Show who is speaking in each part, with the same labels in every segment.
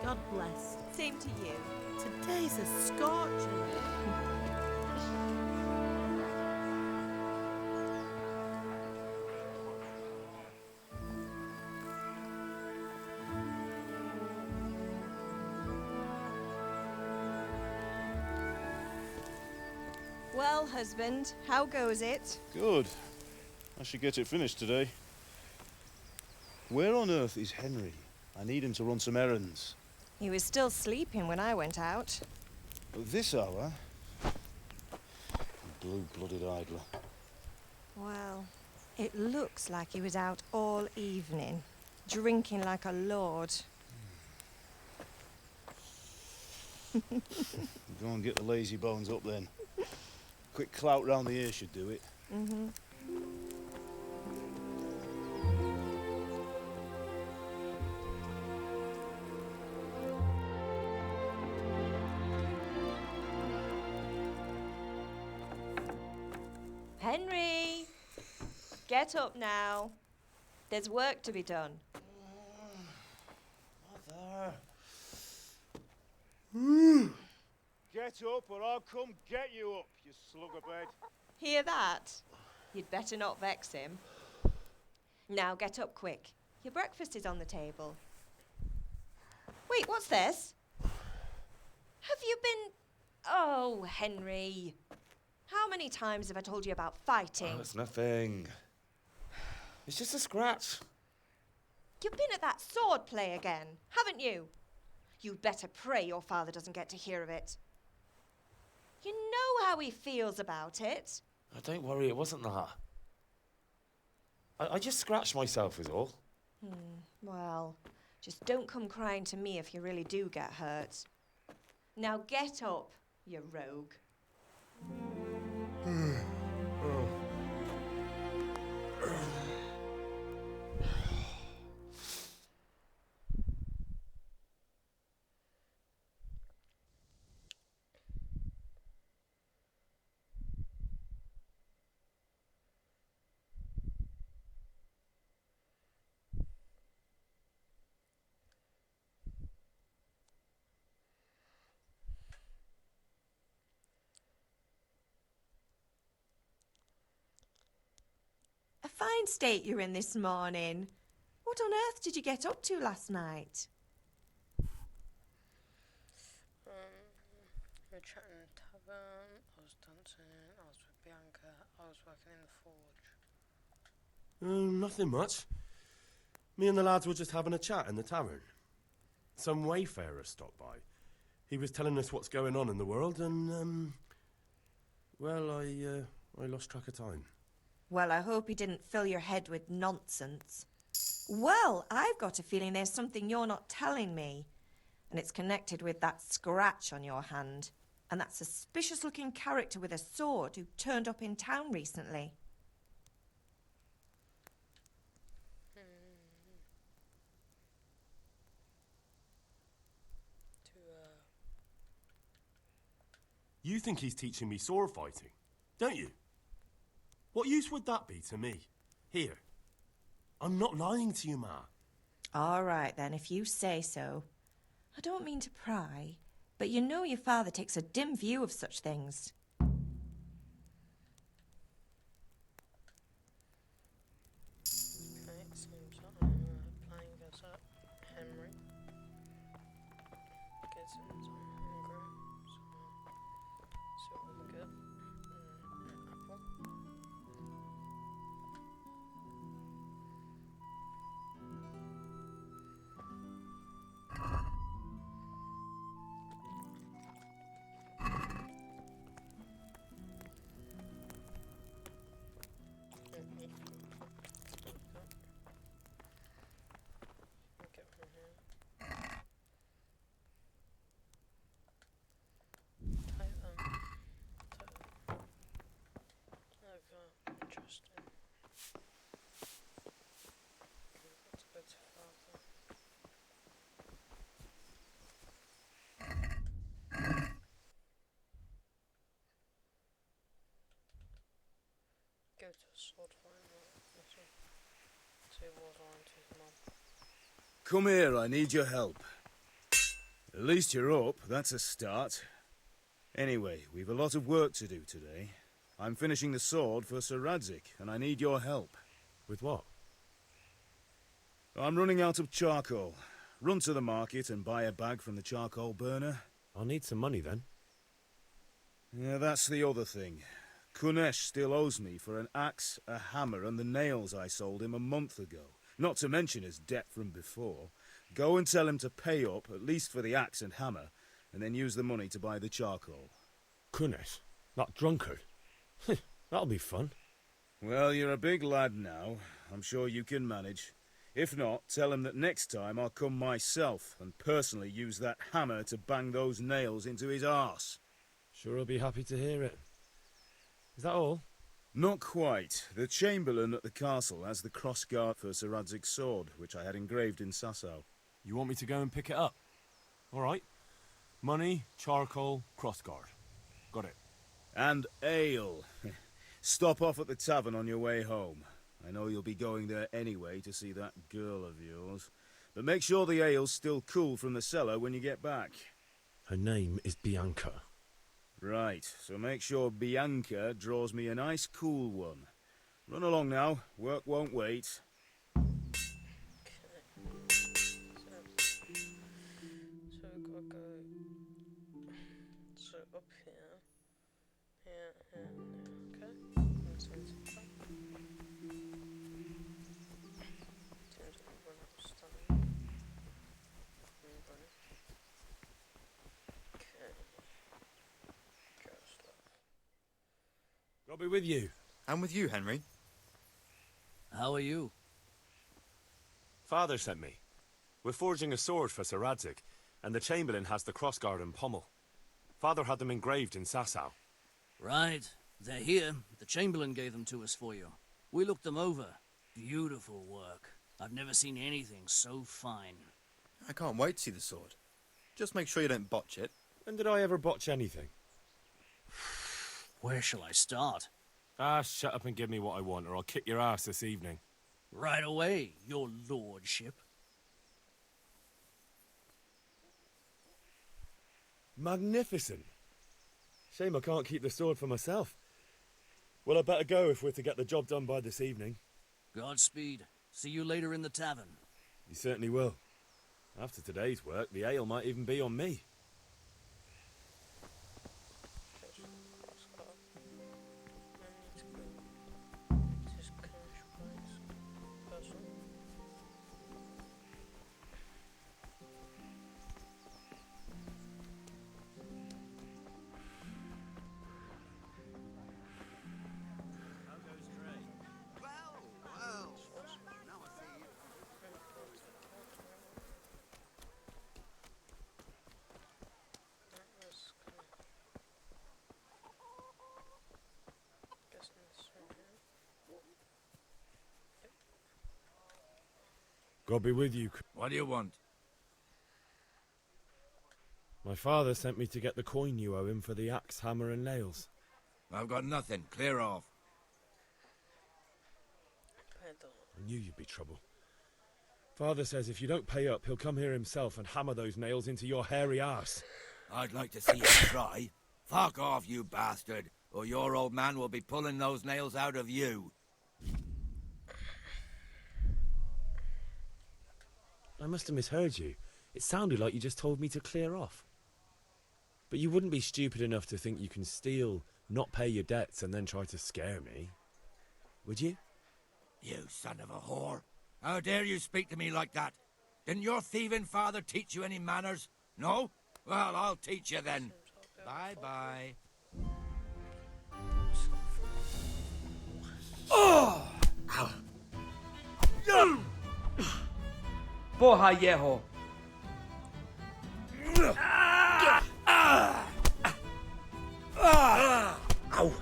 Speaker 1: God bless.
Speaker 2: Same to you.
Speaker 1: Today's a scorcher.
Speaker 2: Well, husband, how goes it?
Speaker 3: Good. I should get it finished today. Where on earth is Henry? I need him to run some errands.
Speaker 2: He was still sleeping when I went out.
Speaker 3: At this hour? Blue-blooded idler.
Speaker 2: Well, it looks like he was out all evening, drinking like a lord.
Speaker 3: Go and get the lazy bones up then. Quick clout round the ear should do it.
Speaker 2: Mm-hmm. Henry! Get up now. There's work to be done.
Speaker 3: Mother! Get up or I'll come get you up, you slugabed.
Speaker 2: Hear that? You'd better not vex him. Now get up quick. Your breakfast is on the table. Wait, what's this? Have you been... Oh, Henry. How many times have I told you about fighting?
Speaker 4: Oh, it's nothing. It's just a scratch.
Speaker 2: You've been at that sword play again, haven't you? You'd better pray your father doesn't get to hear of it. You know how he feels about it.
Speaker 4: Oh, don't worry, it wasn't that. I just scratched myself is all.
Speaker 2: Well, just don't come crying to me if you really do get hurt. Now get up, you rogue. A fine state you're in this morning. What on earth did you get up to last night?
Speaker 5: We were chatting in the tavern, I was dancing, I was with Bianca, I was working in the forge.
Speaker 6: Nothing much. Me and the lads were just having a chat in the tavern. Some wayfarers stopped by. He was telling us what's going on in the world, and, well, I lost track of time.
Speaker 2: Well, I hope he didn't fill your head with nonsense. Well, I've got a feeling there's something you're not telling me. And it's connected with that scratch on your hand. And that suspicious-looking character with a sword who turned up in town recently.
Speaker 6: You think he's teaching me sword fighting, don't you? What use would that be to me? Here. I'm not lying to you, Ma.
Speaker 2: All right, then, if you say so. I don't mean to pry, but you know your father takes a dim view of such things.
Speaker 5: Okay, it seems that I'm playing as Henry. Gets in his own hunger, so see what we get. Apple. Okay, from here. Hi, interesting. That's a bit farther. Go to a sword find. See what's on to his mum.
Speaker 3: Come here, I need your help. At least you're up, that's a start. Anyway, we've a lot of work to do today. I'm finishing the sword for Sir Radzik, and I need your help.
Speaker 6: With what?
Speaker 3: I'm running out of charcoal. Run to the market and buy a bag from the charcoal burner.
Speaker 6: I'll need some money then.
Speaker 3: Yeah, that's the other thing. Kunesh still owes me for an axe, a hammer, and the nails I sold him a month ago. Not to mention his debt from before. Go and tell him to pay up, at least for the axe and hammer, and then use the money to buy the charcoal.
Speaker 6: Kunesh? That drunkard? That'll be fun.
Speaker 3: Well, you're a big lad now. I'm sure you can manage. If not, tell him that next time I'll come myself and personally use that hammer to bang those nails into his arse.
Speaker 6: Sure, I'll be happy to hear it. Is that all?
Speaker 3: Not quite. The Chamberlain at the castle has the crossguard for Sir Radzig's sword, which I had engraved in Sasau.
Speaker 6: You want me to go and pick it up? All right. Money, charcoal, crossguard. Got it.
Speaker 3: And ale. Stop off at the tavern on your way home. I know you'll be going there anyway to see that girl of yours. But make sure the ale's still cool from the cellar when you get back.
Speaker 6: Her name is Bianca.
Speaker 3: Right, so make sure Bianca draws me a nice cool one. Run along now, work won't wait.
Speaker 5: So we've got to go up here, here, and there. Okay. And so it's up. Seems like we've run out of stamina. Okay. Just left.
Speaker 6: I'll be with you.
Speaker 7: And with you, Henry.
Speaker 8: How are you?
Speaker 6: Father sent me. We're forging a sword for Sir Radzik, and the Chamberlain has the crossguard and pommel. Father had them engraved in Sasau.
Speaker 8: Right. They're here. The Chamberlain gave them to us for you. We looked them over. Beautiful work. I've never seen anything so fine.
Speaker 7: I can't wait to see the sword. Just make sure you don't botch it.
Speaker 6: When did I ever botch anything?
Speaker 8: Where shall I start?
Speaker 6: Ah, shut up and give me what I want, or I'll kick your ass this evening.
Speaker 8: Right away, your lordship.
Speaker 6: Magnificent. Shame I can't keep the sword for myself. Well, I better go if we're to get the job done by this evening.
Speaker 8: Godspeed. See you later in the tavern.
Speaker 6: You certainly will. After today's work, the ale might even be on me.
Speaker 4: God be with you.
Speaker 9: What do you want?
Speaker 4: My father sent me to get the coin you owe him for the axe, hammer, and nails.
Speaker 9: I've got nothing. Clear off.
Speaker 5: Pedal.
Speaker 4: I knew you'd be trouble. Father says if you don't pay up, he'll come here himself and hammer those nails into your hairy arse.
Speaker 9: I'd like to see you try. Fuck off, you bastard, or your old man will be pulling those nails out of you.
Speaker 4: I must have misheard you. It sounded like you just told me to clear off. But you wouldn't be stupid enough to think you can steal, not pay your debts, and then try to scare me. Would you?
Speaker 9: You son of a whore. How dare you speak to me like that? Didn't your thieving father teach you any manners? No? Well, I'll teach you then. Bye-bye.
Speaker 10: Porra, hierro!
Speaker 9: Au!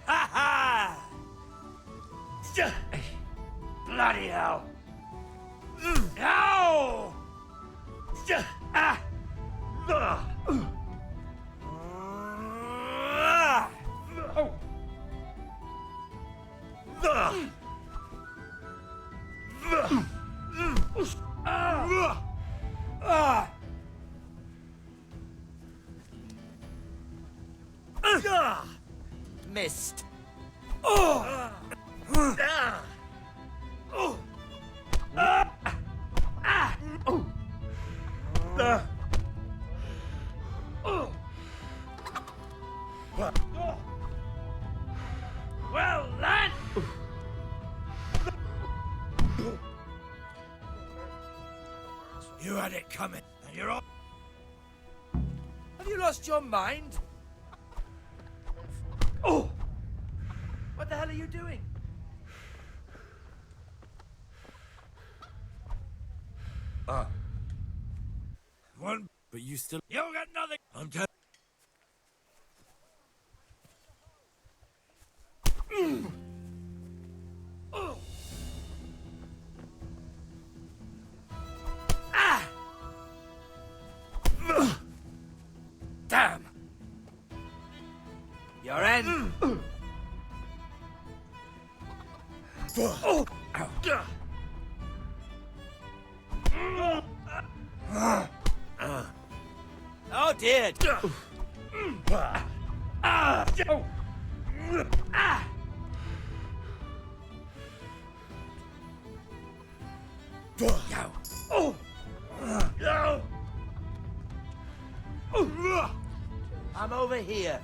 Speaker 9: Ha ha! Bloody hell! Ow! Ah! Missed. Well, lad! You had it coming, and you're all... Have you lost your mind? Oh! What the hell are you doing? One...
Speaker 4: But you still...
Speaker 9: You got nothing! I'm telling... Damn! You're in! Oh dear! I'm over here.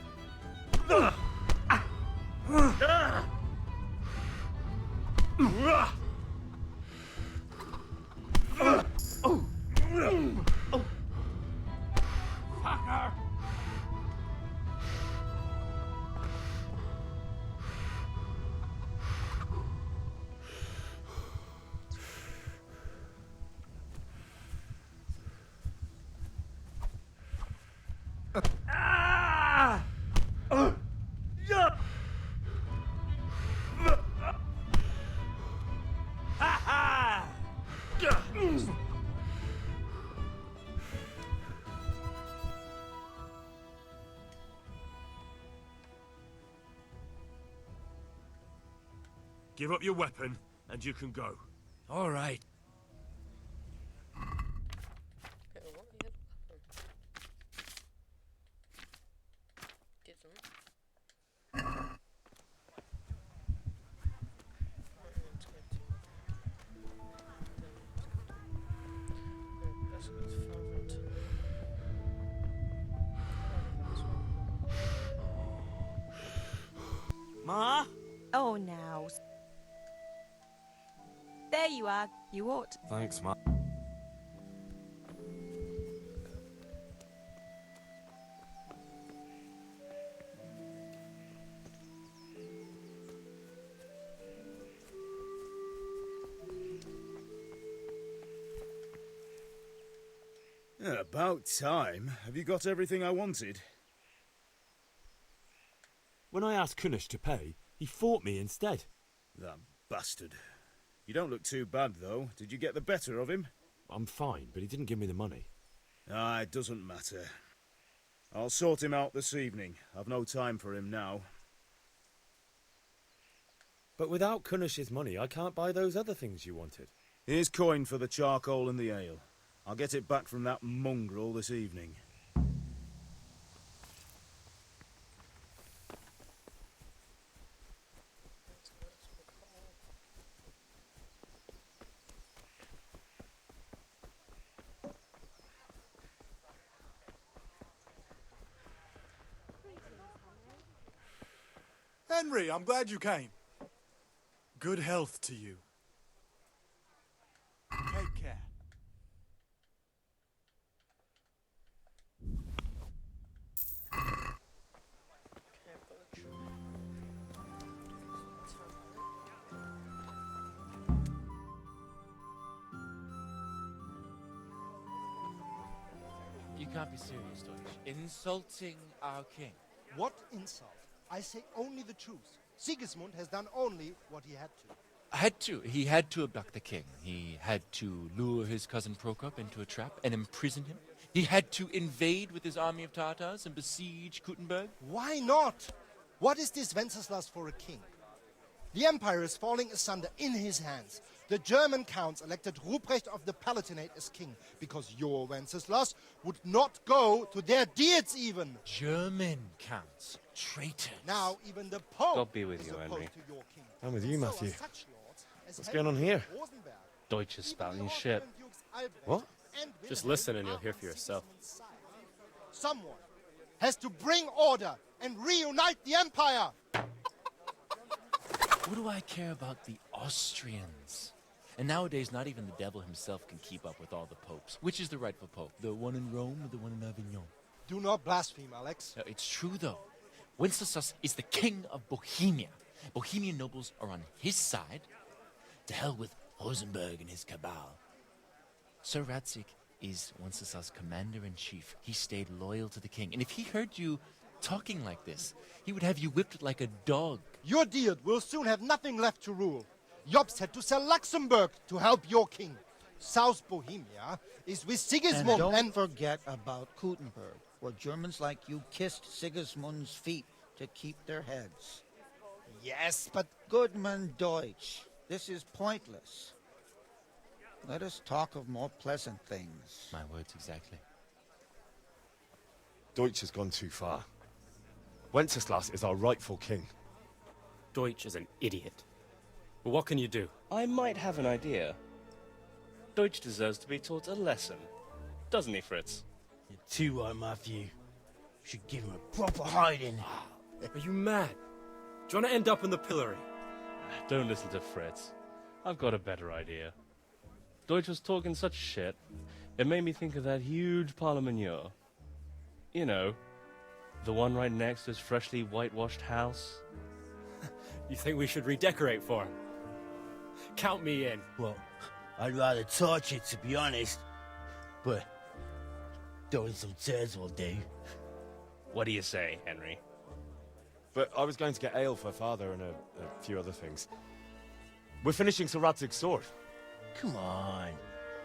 Speaker 9: Fucker!
Speaker 6: Give up your weapon, and you can go.
Speaker 9: All right.
Speaker 5: Okay, what the hell happened? Didn't. Let's go to Farmington.
Speaker 8: Ma?
Speaker 2: Oh, now. There you are. You ought.
Speaker 4: Thanks, Ma.
Speaker 3: About time. Have you got everything I wanted?
Speaker 4: When I asked Kunish to pay, he fought me instead.
Speaker 3: That bastard. You don't look too bad, though. Did you get the better of him?
Speaker 4: I'm fine, but he didn't give me the money.
Speaker 3: Ah, it doesn't matter. I'll sort him out this evening. I've no time for him now.
Speaker 4: But without Kunish's money, I can't buy those other things you wanted.
Speaker 3: Here's coin for the charcoal and the ale. I'll get it back from that mongrel this evening.
Speaker 11: Henry, I'm glad you came. Good health to you. Take care.
Speaker 12: You can't be serious, Deutsch. Insulting our king.
Speaker 13: What insult? I say only the truth. Sigismund has done only what he had to.
Speaker 12: He had to abduct the king. He had to lure his cousin Prokop into a trap and imprison him. He had to invade with his army of Tatars and besiege Kuttenberg.
Speaker 13: Why not? What is this Wenceslas for a king? The empire is falling asunder in his hands. The German counts elected Ruprecht of the Palatinate as king because your Wenceslas would not go to their deeds even.
Speaker 12: German counts. Traitors.
Speaker 13: Now even the Pope
Speaker 10: God be with
Speaker 13: is
Speaker 10: you,
Speaker 13: opposed
Speaker 10: Henry.
Speaker 13: to your king.
Speaker 4: I'm with you,
Speaker 13: So are
Speaker 4: Matthew.
Speaker 13: such lords as
Speaker 4: What's going on here?
Speaker 13: Rosenberg.
Speaker 10: Deutsch is spouting shit.
Speaker 4: What?
Speaker 10: Just listen and you'll hear for yourself.
Speaker 13: Someone has to bring order and reunite the empire.
Speaker 12: What do I care about the Austrians? And nowadays, not even the devil himself can keep up with all the popes. Which is the rightful pope? The one in Rome or the one in Avignon?
Speaker 13: Do not blaspheme, Alex.
Speaker 12: No, it's true, though. Wenceslas is the king of Bohemia. Bohemian nobles are on his side. To hell with Rosenberg and his cabal. Sir Radzik is Wenceslas' commander-in-chief. He stayed loyal to the king. And if he heard you talking like this, he would have you whipped like a dog.
Speaker 13: Your Diet will soon have nothing left to rule. Jobst had to sell Luxembourg to help your king. South Bohemia is with Sigismund
Speaker 14: And don't forget about Kuttenberg, where Germans like you kissed Sigismund's feet to keep their heads.
Speaker 13: Yes, but...
Speaker 14: Goodman Deutsch, this is pointless. Let us talk of more pleasant things.
Speaker 12: My words exactly.
Speaker 4: Deutsch has gone too far. Wenceslas is our rightful king.
Speaker 10: Deutsch is an idiot. But what can you do? I might have an idea. Deutsch deserves to be taught a lesson. Doesn't he, Fritz?
Speaker 15: You're too right, Matthew. Should give him a proper hiding.
Speaker 10: Are you mad? Do you want to end up in the pillory? Don't listen to Fritz. I've got a better idea. Deutsch was talking such shit, it made me think of that huge parliament. You know, the one right next to his freshly whitewashed house. You think we should redecorate for him? Count me in.
Speaker 15: Well, I'd rather torch it, to be honest. But throwing some tears will do.
Speaker 10: What do you say, Henry?
Speaker 4: But I was going to get ale for father and a few other things. We're finishing Sir Radzig's sword.
Speaker 15: Come on.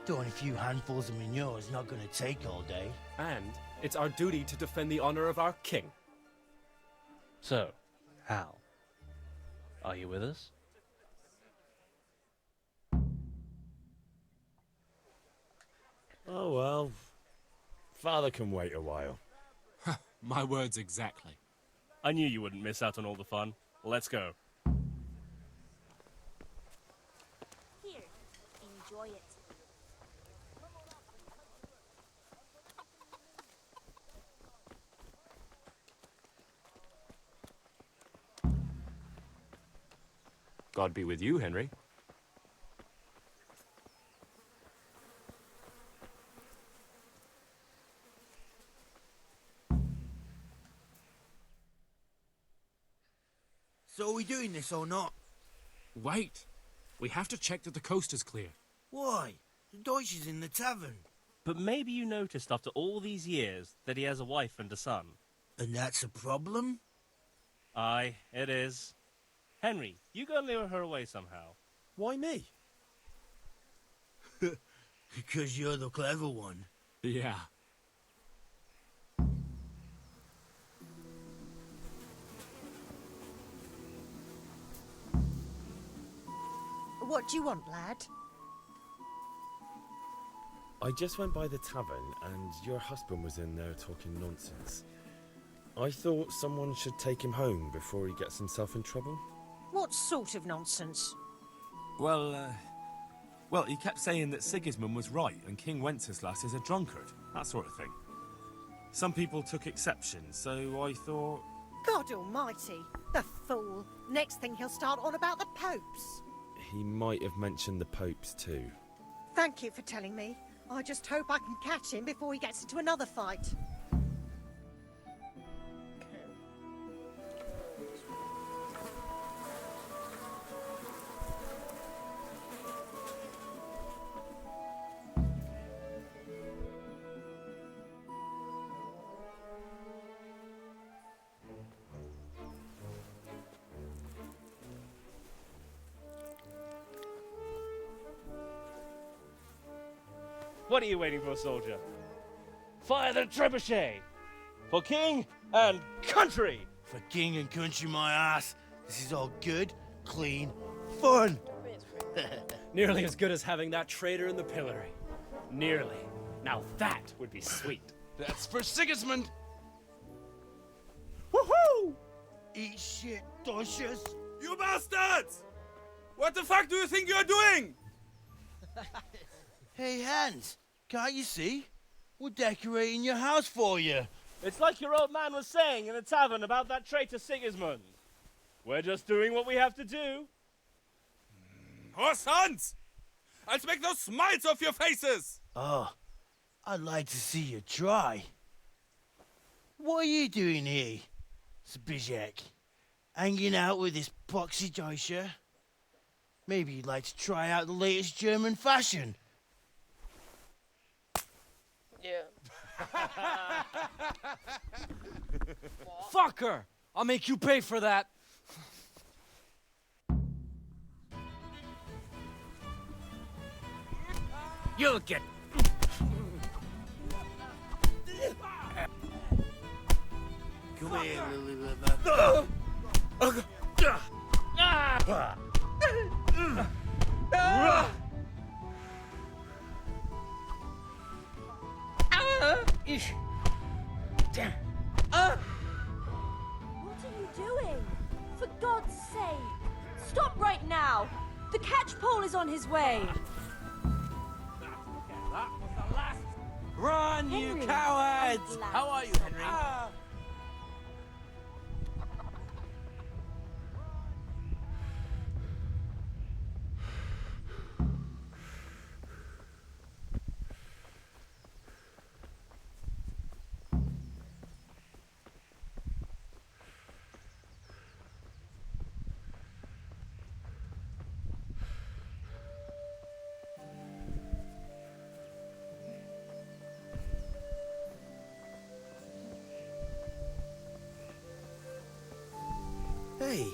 Speaker 15: Throwing a few handfuls of manure is not going to take all day.
Speaker 10: And it's our duty to defend the honor of our king. So, Hal, are you with us?
Speaker 4: Oh well. Father can wait a while.
Speaker 16: My words exactly.
Speaker 10: I knew you wouldn't miss out on all the fun. Let's go.
Speaker 17: Here, enjoy it.
Speaker 10: God be with you, Henry.
Speaker 15: So are we doing this or not?
Speaker 16: Wait. We have to check that the coast is clear.
Speaker 15: Why? The Deutsch is in the tavern.
Speaker 10: But maybe you noticed after all these years that he has a wife and a son.
Speaker 15: And that's a problem?
Speaker 10: Aye, it is. Henry, you go and lure her away somehow.
Speaker 4: Why me?
Speaker 15: Because you're the clever one.
Speaker 16: Yeah.
Speaker 1: What do you want, lad?
Speaker 4: I just went by the tavern and your husband was in there talking nonsense. I thought someone should take him home before he gets himself in trouble.
Speaker 1: What sort of nonsense?
Speaker 4: Well, he kept saying that Sigismund was right and King Wenceslas is a drunkard, that sort of thing. Some people took exception, so I thought...
Speaker 1: God almighty, the fool. Next thing he'll start on about the popes.
Speaker 4: He might have mentioned the popes too.
Speaker 1: Thank you for telling me. I just hope I can catch him before he gets into another fight.
Speaker 10: What are you waiting for, soldier? Fire the trebuchet! For king and country!
Speaker 15: For king and country, my ass. This is all good, clean, fun.
Speaker 18: Nearly as good as having that traitor in the pillory. Nearly. Now that would be sweet.
Speaker 9: That's for Sigismund.
Speaker 15: Woohoo! Eat shit, Docious.
Speaker 11: You bastards! What the fuck do you think you're doing?
Speaker 15: Hey, Hans, can't you see? We're decorating your house for you.
Speaker 10: It's like your old man was saying in the tavern about that traitor Sigismund. We're just doing what we have to do.
Speaker 11: Horse Hans! I'll make those smiles off your faces!
Speaker 15: Oh, I'd like to see you try. What are you doing here, Zbyszek? Hanging out with this poxy Deutscher? Maybe you'd like to try out the latest German fashion.
Speaker 5: Yeah.
Speaker 18: Fuck her! I'll make you pay for that.
Speaker 15: You'll get... Come here, Lily Liver.
Speaker 17: What are you doing? For God's sake! Stop right now! The catchpole is on his way!
Speaker 18: Run,
Speaker 17: Henry,
Speaker 18: you cowards!
Speaker 17: I'm glad.
Speaker 18: How are you, Henry?
Speaker 15: Hey.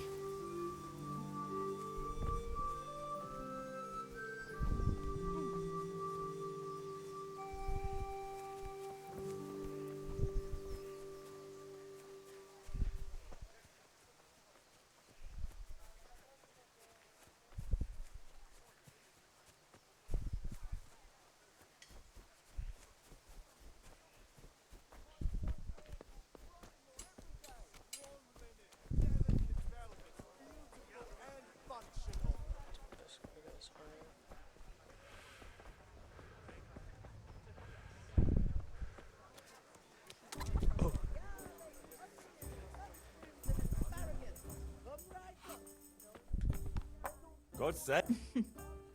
Speaker 4: God's sake.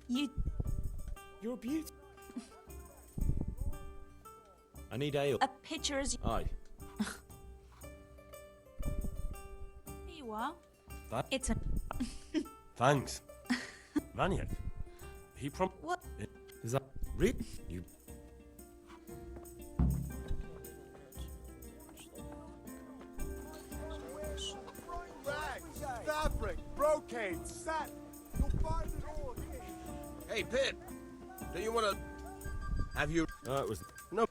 Speaker 4: You're a beauty. I need ale.
Speaker 17: A picture as
Speaker 4: Aye.
Speaker 17: Here you are.
Speaker 4: That.
Speaker 17: It's a...
Speaker 4: Thanks. Vaniak. He
Speaker 17: What?
Speaker 4: Is that real? You.
Speaker 11: Rags, fabric, brocade, satin. You'll find it all here.
Speaker 9: Hey, Pip. Do you want to...
Speaker 19: Have you...
Speaker 4: It was...
Speaker 19: No.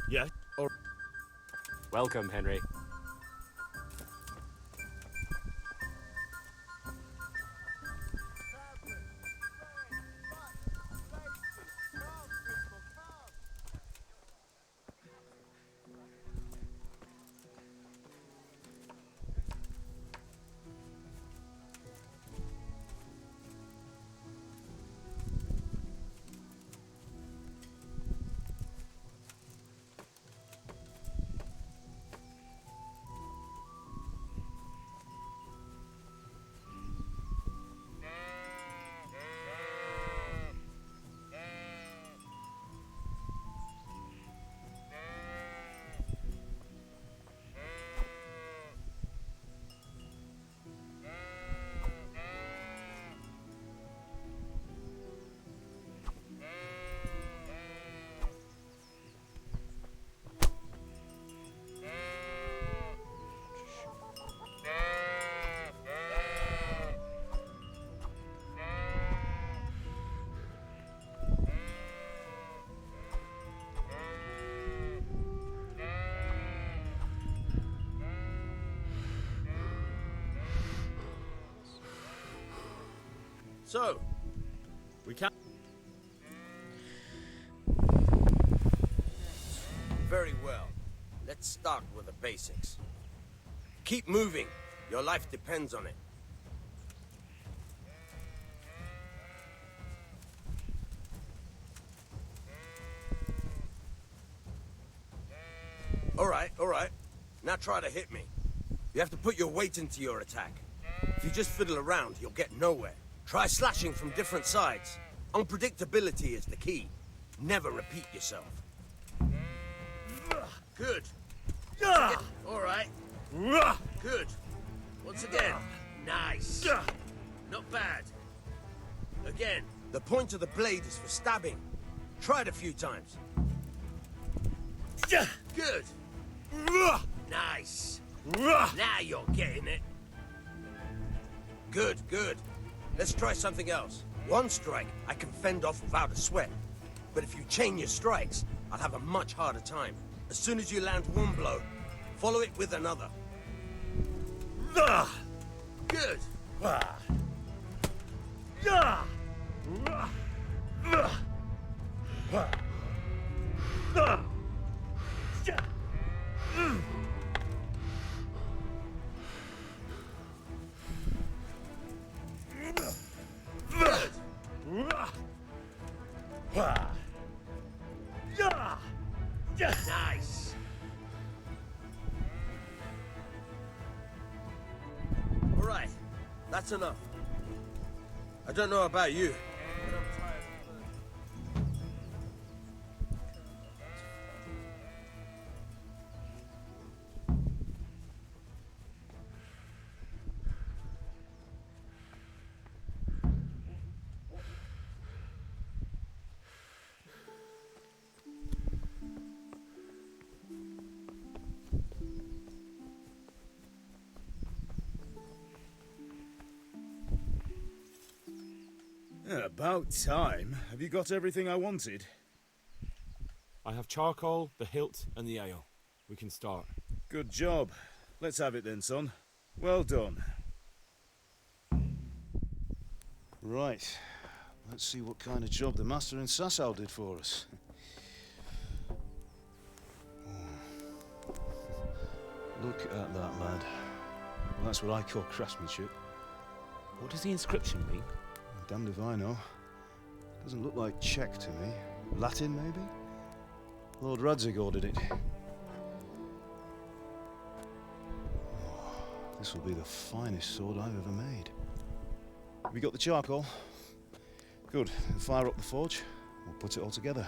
Speaker 4: Yeah?
Speaker 19: Or...
Speaker 18: Welcome, Henry.
Speaker 19: So, we can't... Very well. Let's start with the basics. Keep moving. Your life depends on it. All right. Now try to hit me. You have to put your weight into your attack. If you just fiddle around, you'll get nowhere. Try slashing from different sides. Unpredictability is the key. Never repeat yourself. Good. All right. Good. Once again. Nice. Not bad. Again. The point of the blade is for stabbing. Try it a few times. Good. Nice. Now you're getting it. Good. Let's try something else. One strike I can fend off without a sweat. But if you chain your strikes, I'll have a much harder time. As soon as you land one blow, follow it with another. Good. Nice. All right, that's enough. I don't know about you, but I'm tired of learning.
Speaker 3: About time. Have you got everything I wanted?
Speaker 4: I have charcoal, the hilt, and the ale. We can start.
Speaker 3: Good job. Let's have it then, son. Well done. Right. Let's see what kind of job the master in Sasau did for us. Look at that, lad. Well, that's what I call craftsmanship.
Speaker 4: What does the inscription mean?
Speaker 3: Damned if I know. Doesn't look like Czech to me. Latin, maybe? Lord Radzig ordered it. Oh, this will be the finest sword I've ever made. Have you got the charcoal? Good. Then fire up the forge. We'll put it all together.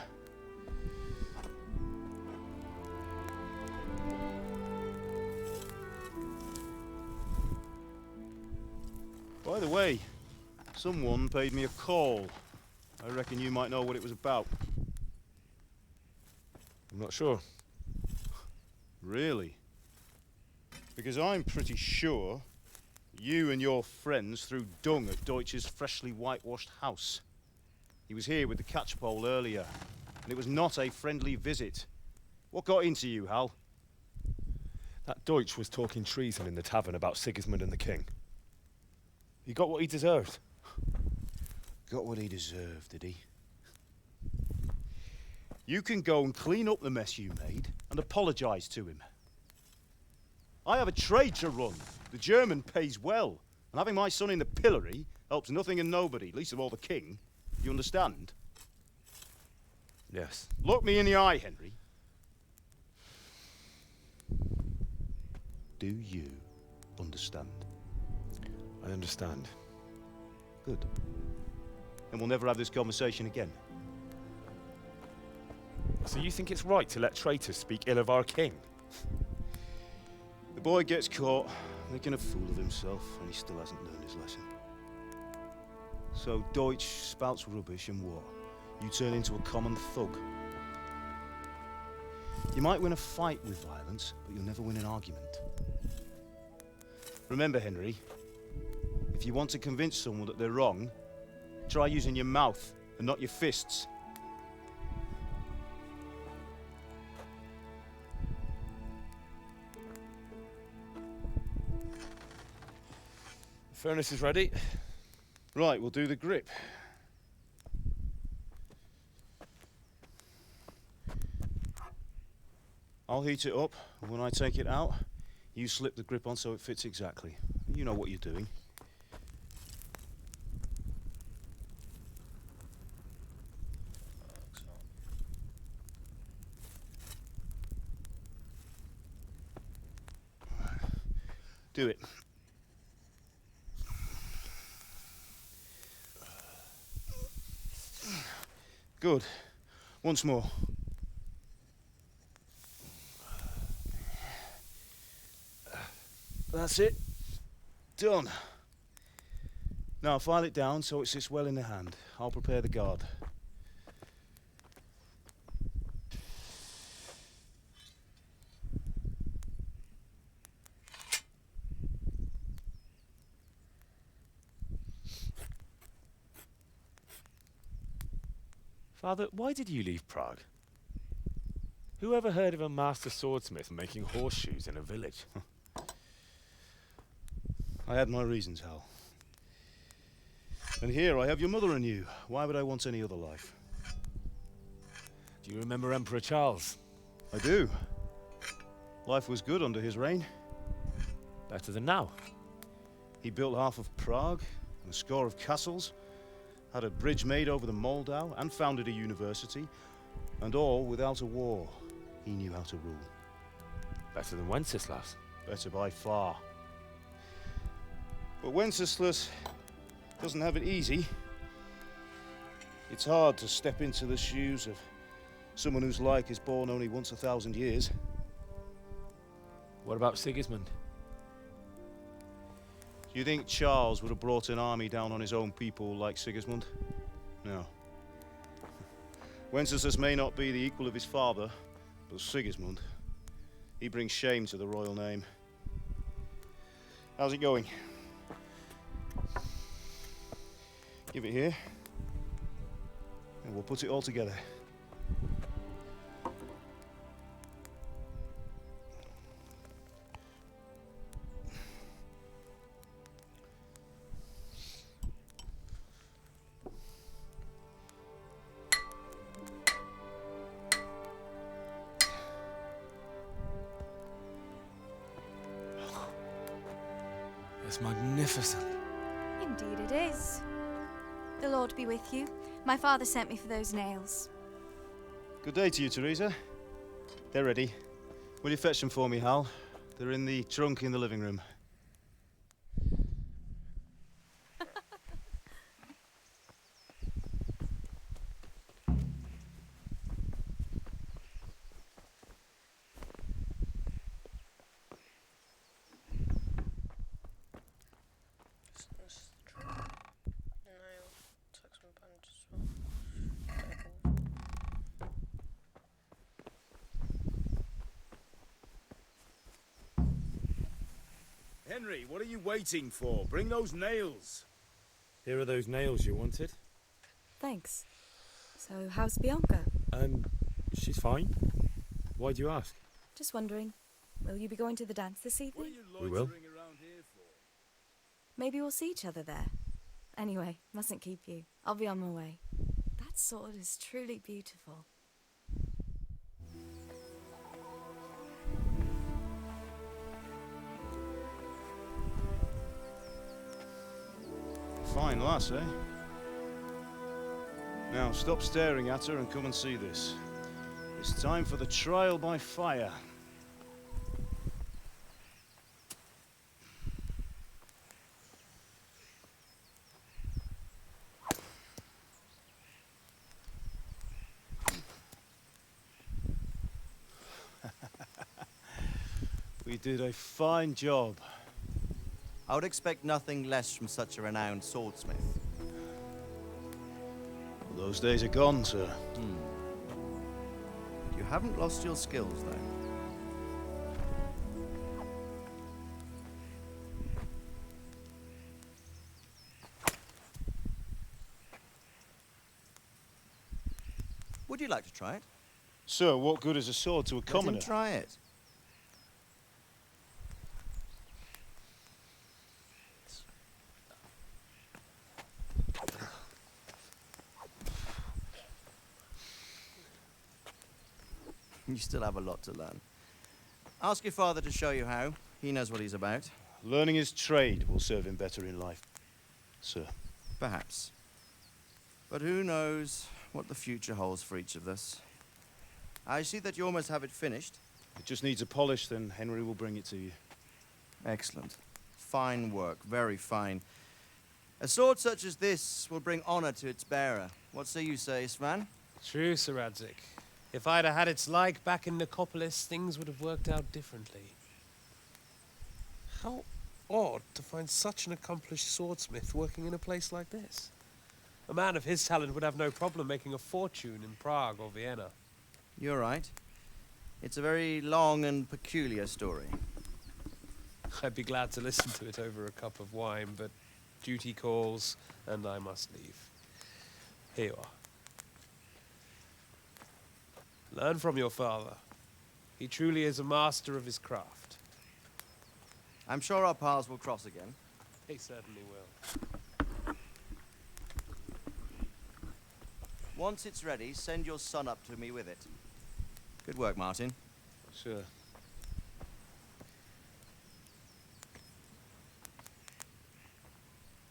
Speaker 3: By the way, someone paid me a call. I reckon you might know what it was about.
Speaker 4: I'm not sure.
Speaker 3: Really? Because I'm pretty sure you and your friends threw dung at Deutsch's freshly whitewashed house. He was here with the catchpole earlier, and it was not a friendly visit. What got into you, Hal?
Speaker 4: That Deutsch was talking treason in the tavern about Sigismund and the king. He got what he deserved.
Speaker 3: Got what he deserved, did he? You can go and clean up the mess you made and apologise to him. I have a trade to run. The German pays well, and having my son in the pillory helps nothing and nobody, least of all the king. You understand?
Speaker 4: Yes.
Speaker 3: Look me in the eye, Henry. Do you understand?
Speaker 4: I understand.
Speaker 3: Good. And we'll never have this conversation again.
Speaker 4: So you think it's right to let traitors speak ill of our king?
Speaker 3: The boy gets caught, making a fool of himself, and he still hasn't learned his lesson. So Deutsch spouts rubbish, and what? You turn into a common thug. You might win a fight with violence, but you'll never win an argument. Remember, Henry, if you want to convince someone that they're wrong, try using your mouth and not your fists.
Speaker 4: The furnace is ready.
Speaker 3: Right, we'll do the grip. I'll heat it up, and when I take it out, you slip the grip on so it fits exactly. You know what you're doing. Do it. Good. Once more. That's it. Done. Now file it down so it sits well in the hand. I'll prepare the guard.
Speaker 4: Father, why did you leave Prague? Who ever heard of a master swordsmith making horseshoes in a village?
Speaker 3: I had my reasons, Hal. And here I have your mother and you. Why would I want any other life?
Speaker 4: Do you remember Emperor Charles?
Speaker 3: I do. Life was good under his reign.
Speaker 4: Better than now.
Speaker 3: He built half of Prague and a score of castles, had a bridge made over the Moldau, and founded a university, and all without a war. He knew how to rule.
Speaker 4: Better than Wenceslas.
Speaker 3: Better by far. But Wenceslas doesn't have it easy. It's hard to step into the shoes of someone whose like is born only once 1,000 years.
Speaker 4: What about Sigismund?
Speaker 3: Do you think Charles would have brought an army down on his own people like Sigismund? No. Wenceslas may not be the equal of his father, but Sigismund, he brings shame to the royal name. How's it going? Give it here, and we'll put it all together.
Speaker 4: It's magnificent.
Speaker 20: Indeed it is. The Lord be with you. My father sent me for those nails.
Speaker 3: Good day to you, Teresa. They're ready. Will you fetch them for me, Hal? They're in the trunk in the living room. Henry, what are you waiting for? Bring those nails.
Speaker 4: Here are those nails you wanted.
Speaker 20: Thanks.
Speaker 21: So, how's Bianca?
Speaker 4: She's fine. Why do you ask?
Speaker 21: Just wondering. Will you be going to the dance this evening?
Speaker 4: We will.
Speaker 21: Maybe we'll see each other there. Anyway, mustn't keep you. I'll be on my way. That sword is truly beautiful.
Speaker 3: Fine lass, eh? Now, stop staring at her and come and see this. It's time for the trial by fire. We did a fine job.
Speaker 7: I would expect nothing less from such a renowned swordsmith.
Speaker 3: Well, those days are gone, sir.
Speaker 7: You haven't lost your skills, though. Would you like to try it?
Speaker 3: Sir, what good is a sword to a commoner?
Speaker 7: Let him try it. You still have a lot to learn. Ask your father to show you how. He knows what he's about.
Speaker 3: Learning his trade will serve him better in life, sir.
Speaker 7: Perhaps. But who knows what the future holds for each of us. I see that you almost have it finished.
Speaker 3: It just needs a polish, then Henry will bring it to you.
Speaker 7: Excellent. Fine work, very fine. A sword such as this will bring honor to its bearer. What say you, Sir Istvan?
Speaker 22: True, Sir Radzig. If I'd have had its like back in Nicopolis, things would have worked out differently. How odd to find such an accomplished swordsmith working in a place like this. A man of his talent would have no problem making a fortune in Prague or Vienna.
Speaker 7: You're right. It's a very long and peculiar story.
Speaker 22: I'd be glad to listen to it over a cup of wine, but duty calls, and I must leave. Here you are. Learn from your father. He truly is a master of his craft.
Speaker 7: I'm sure our paths will cross again.
Speaker 22: He certainly will.
Speaker 7: Once it's ready, send your son up to me with it. Good work, Martin.
Speaker 3: Sure.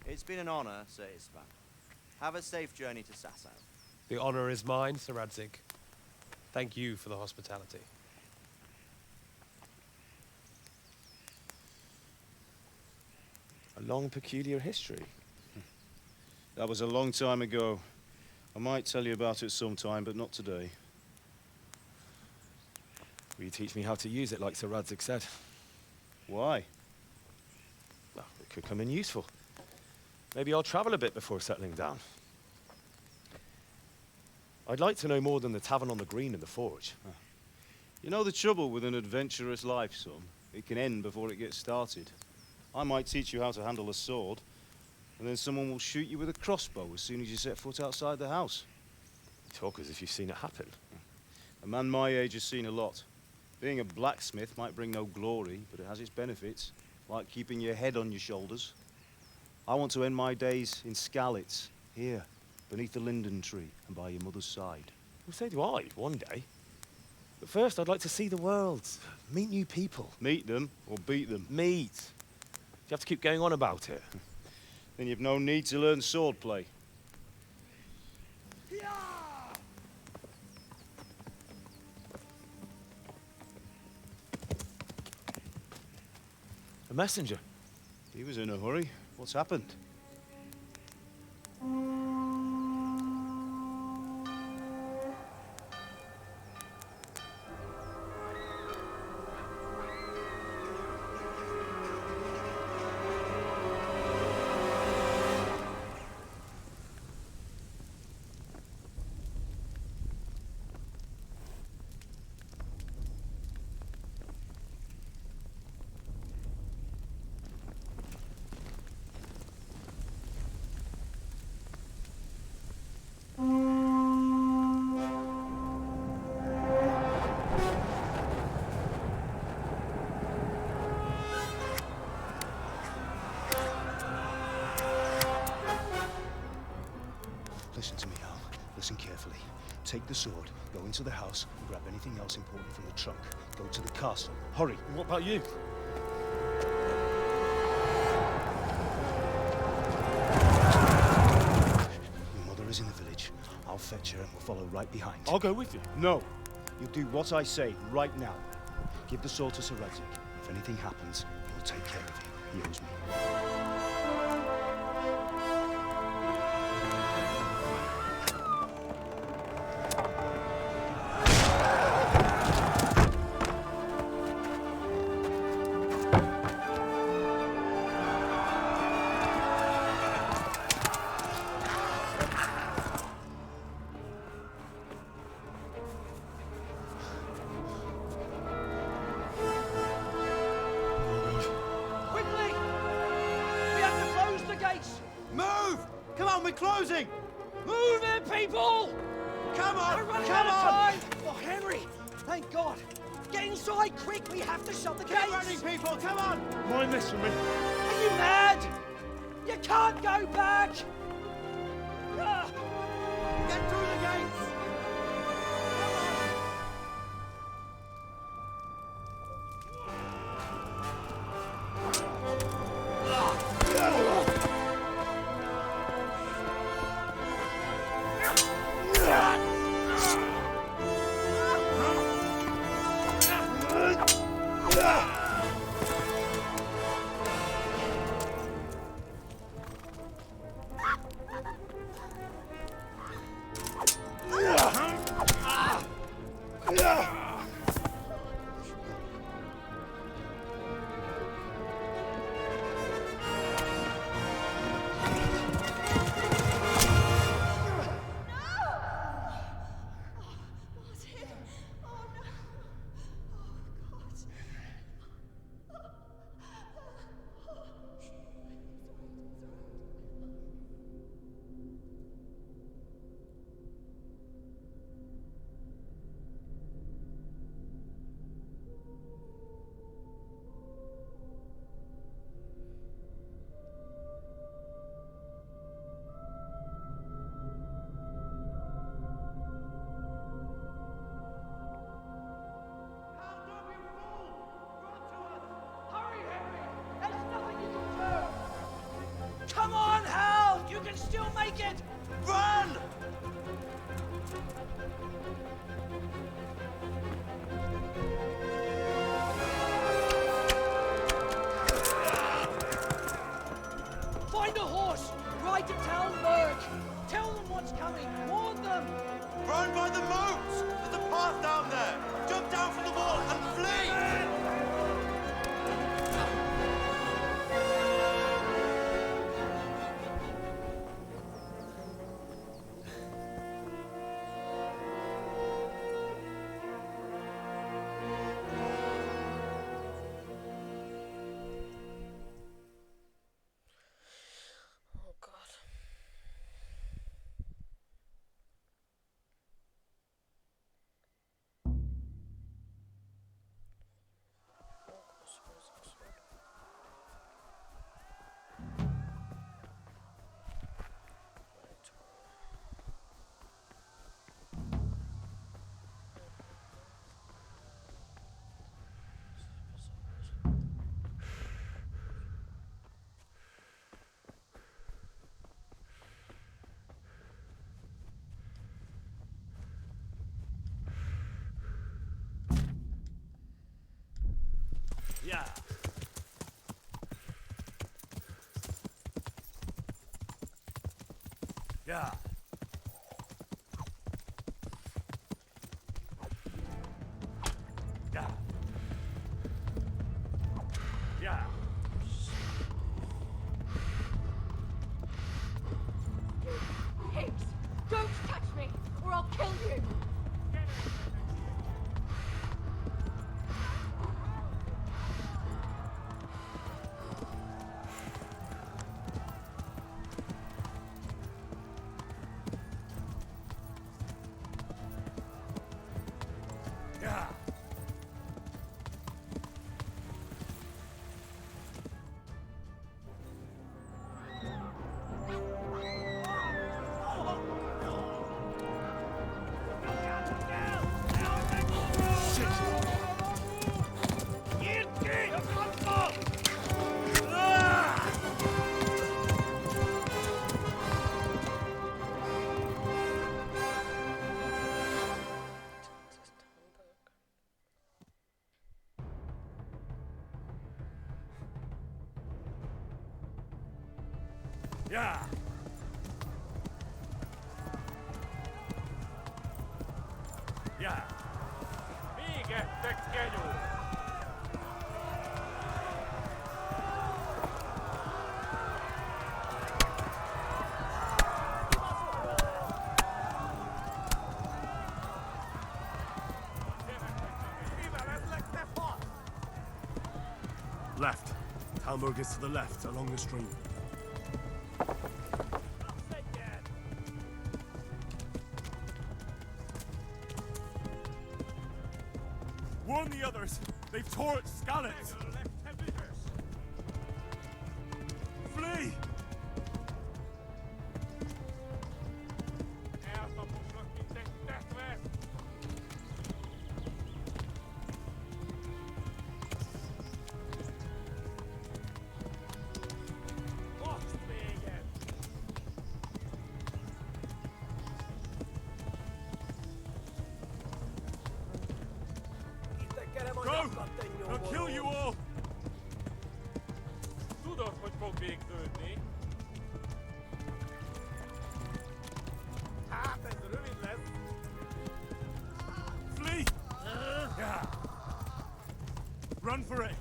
Speaker 7: It's been an honor, Sir Istvan. Have a safe journey to Sasau.
Speaker 22: The honor is mine, Sir Radzig. Thank you for the hospitality.
Speaker 4: A long, peculiar history.
Speaker 3: That was a long time ago. I might tell you about it sometime, but not today.
Speaker 4: Will you teach me how to use it, like Sir Radzig said?
Speaker 3: Why?
Speaker 4: Well, it could come in useful. Maybe I'll travel a bit before settling down. I'd like to know more than the tavern on the green and the forge.
Speaker 3: You know the trouble with an adventurous life, son? It can end before it gets started. I might teach you how to handle a sword, and then someone will shoot you with a crossbow as soon as you set foot outside the house.
Speaker 4: You talk as if you've seen it happen.
Speaker 3: A man my age has seen a lot. Being a blacksmith might bring no glory, but it has its benefits, like keeping your head on your shoulders. I want to end my days in Skalitz, here, beneath the linden tree and by your mother's side.
Speaker 4: Well, so do I, one day. But first, I'd like to see the world, meet new people.
Speaker 3: Meet them or beat them?
Speaker 4: Meet. Do you have to keep going on about it?
Speaker 3: Then you've no need to learn swordplay.
Speaker 4: A messenger.
Speaker 3: He was in a hurry. What's happened? Listen to me, Hal. Listen carefully. Take the sword, go into the house, and grab anything else important from the trunk. Go to the castle. Hurry.
Speaker 10: And what about you?
Speaker 3: Your mother is in the village. I'll fetch her and we'll follow right behind.
Speaker 10: I'll go with you.
Speaker 3: No. You'll do what I say right now. Give the sword to Sir Radzik. If anything happens, he'll take care of you. He owes me.
Speaker 6: Quickly! We have to close the gates!
Speaker 7: Move! Come on, we're closing!
Speaker 6: Move it, people!
Speaker 7: Come on!
Speaker 6: We're running
Speaker 7: Come
Speaker 6: out of
Speaker 7: on!
Speaker 6: time! Oh, Henry! Thank God! Get inside, quick! We have to shut the gates!
Speaker 7: Get running, people! Come on!
Speaker 10: Mind this for me.
Speaker 6: Are you mad? You can't go back! Ah!
Speaker 7: Get through the gates!
Speaker 6: Come on, Hal! You can still make it! Run! Find a horse! Ride to Talmberg! Tell them what's coming! Warn them!
Speaker 7: Run by the moat! There's a path down there! Jump down from the wall and flee!
Speaker 5: Oh God.
Speaker 10: Yeah. Yeah. Yeah. Yeah.
Speaker 17: Pigs! Don't touch me, or I'll kill you!
Speaker 10: Yeah.
Speaker 22: Yeah. Yeah. Mikä tekee juu?
Speaker 2: Left. Talmud is to the left, along the stream. Warn the others! They've tore its scallops! Flee! Go! I'll kill you all!
Speaker 22: Doe dat wat voor big good, nee? Ah, that's ruinless.
Speaker 2: Flee! Yeah. Run for it!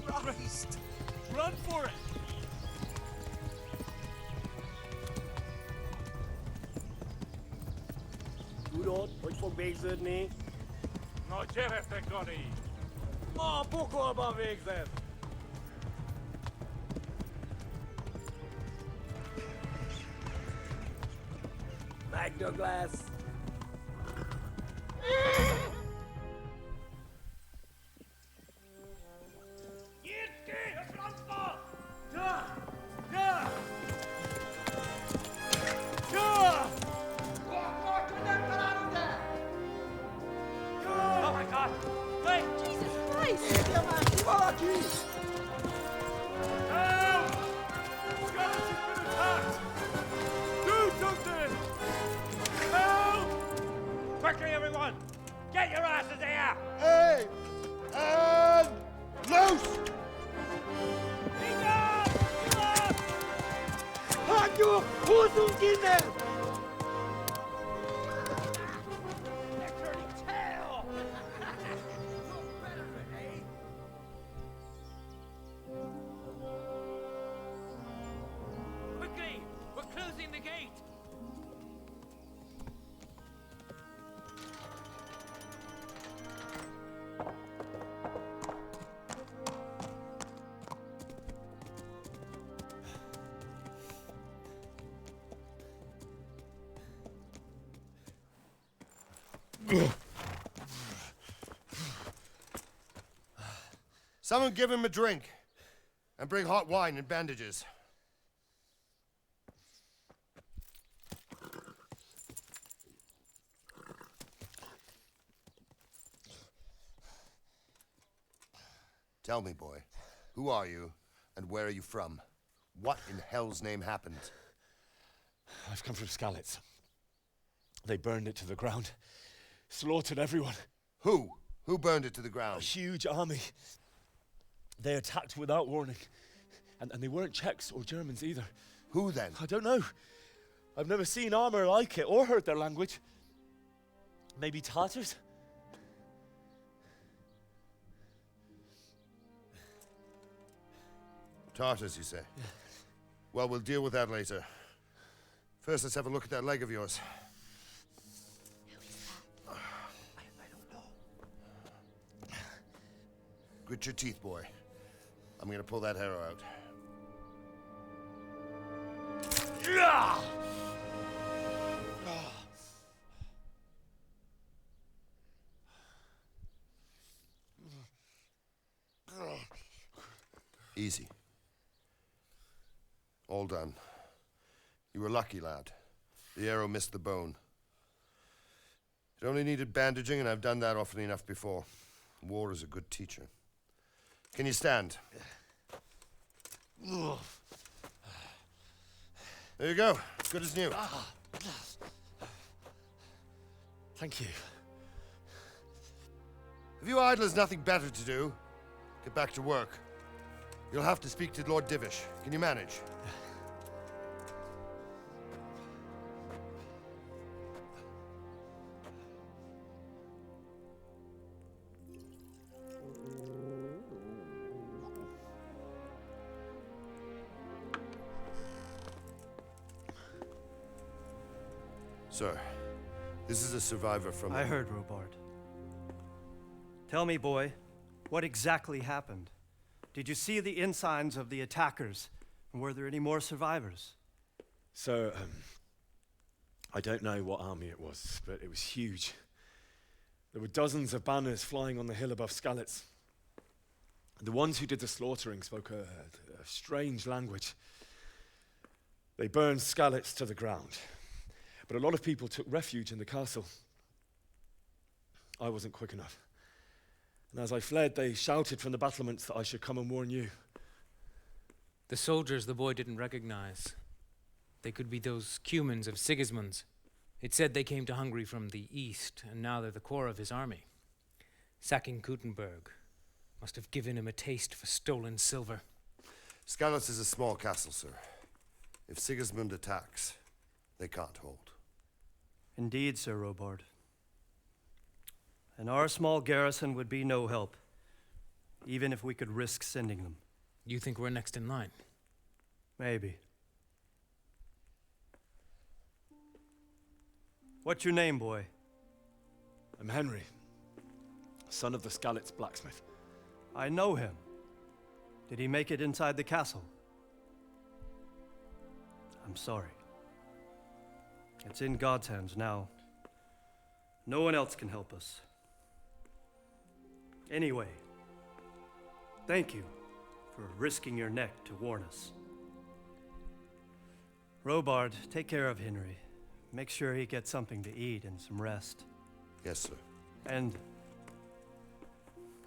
Speaker 2: Christ! Run for it!
Speaker 22: Doe dat wat voor big good, nee? Nou, Jerry, dat kan niet. Maar poco maar weg zijn. Back the glass.
Speaker 6: Oh my God! Wait! Jesus Christ!
Speaker 2: Help! Skeleton's been attacked! Do something! Help!
Speaker 6: Quickly, everyone! Get your asses here!
Speaker 13: Hey! And loose!
Speaker 6: Halt you! Hosenkinder! They're turning tail! Quickly! We're closing the gate!
Speaker 13: Someone give him a drink. And bring hot wine and bandages. Tell me, boy, who are you and where are you from? What in hell's name happened?
Speaker 4: I've come from Skalitz. They burned it to the ground. Slaughtered everyone.
Speaker 13: Who? Who burned it to the ground?
Speaker 4: A huge army. They attacked without warning. And they weren't Czechs or Germans either.
Speaker 13: Who then?
Speaker 4: I don't know. I've never seen armor like it or heard their language. Maybe Tatars?
Speaker 13: Tartars, you say? Yeah. Well, we'll deal with that later. First, let's have a look at that leg of yours.
Speaker 6: I don't know.
Speaker 13: Grit your teeth, boy. I'm gonna pull that arrow out. Easy. All done. You were lucky, lad. The arrow missed the bone. It only needed bandaging, and I've done that often enough before. War is a good teacher. Can you stand? There you go. Good as new.
Speaker 4: Thank you.
Speaker 8: Have you idlers nothing better to do? Get back to work. You'll have to speak to Lord Divish. Can you manage? Sir, this is a survivor from...
Speaker 14: I heard, Robard. Tell me, boy, what exactly happened? Did you see the ensigns of the attackers? And were there any more survivors?
Speaker 4: So, I don't know what army it was, but it was huge. There were dozens of banners flying on the hill above Skalitz. The ones who did the slaughtering spoke a strange language. They burned Skalitz to the ground. But a lot of people took refuge in the castle. I wasn't quick enough. And as I fled, they shouted from the battlements that I should come and warn you.
Speaker 23: The soldiers the boy didn't recognize. They could be those Cumans of Sigismund's. It said they came to Hungary from the east, and now they're the core of his army. Sacking Gutenberg must have given him a taste for stolen silver.
Speaker 8: Skalitz is a small castle, sir. If Sigismund attacks, they can't hold.
Speaker 14: Indeed, Sir Robard. And our small garrison would be no help, even if we could risk sending them.
Speaker 23: You think we're next in line?
Speaker 14: Maybe. What's your name, boy?
Speaker 4: I'm Henry, son of the Skalitz blacksmith.
Speaker 14: I know him. Did he make it inside the castle? I'm sorry. It's in God's hands now. No one else can help us. Anyway, thank you for risking your neck to warn us. Robard, take care of Henry. Make sure he gets something to eat and some rest.
Speaker 8: Yes, sir.
Speaker 14: And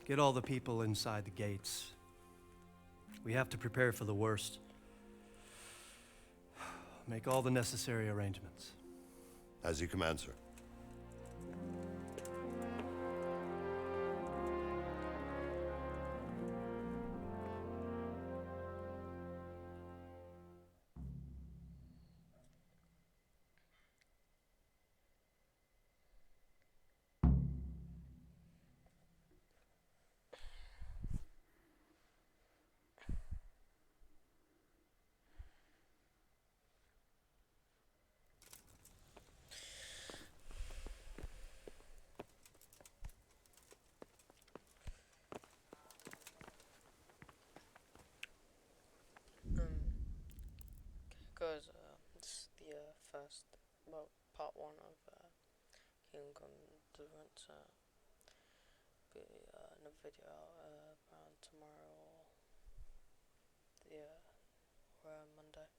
Speaker 14: get all the people inside the gates. We have to prepare for the worst. Make all the necessary arrangements.
Speaker 8: As you command, sir.
Speaker 5: Guys, this is the first, well, part 1 of Kingdom Come Deliverance. Be another video out around tomorrow or Monday.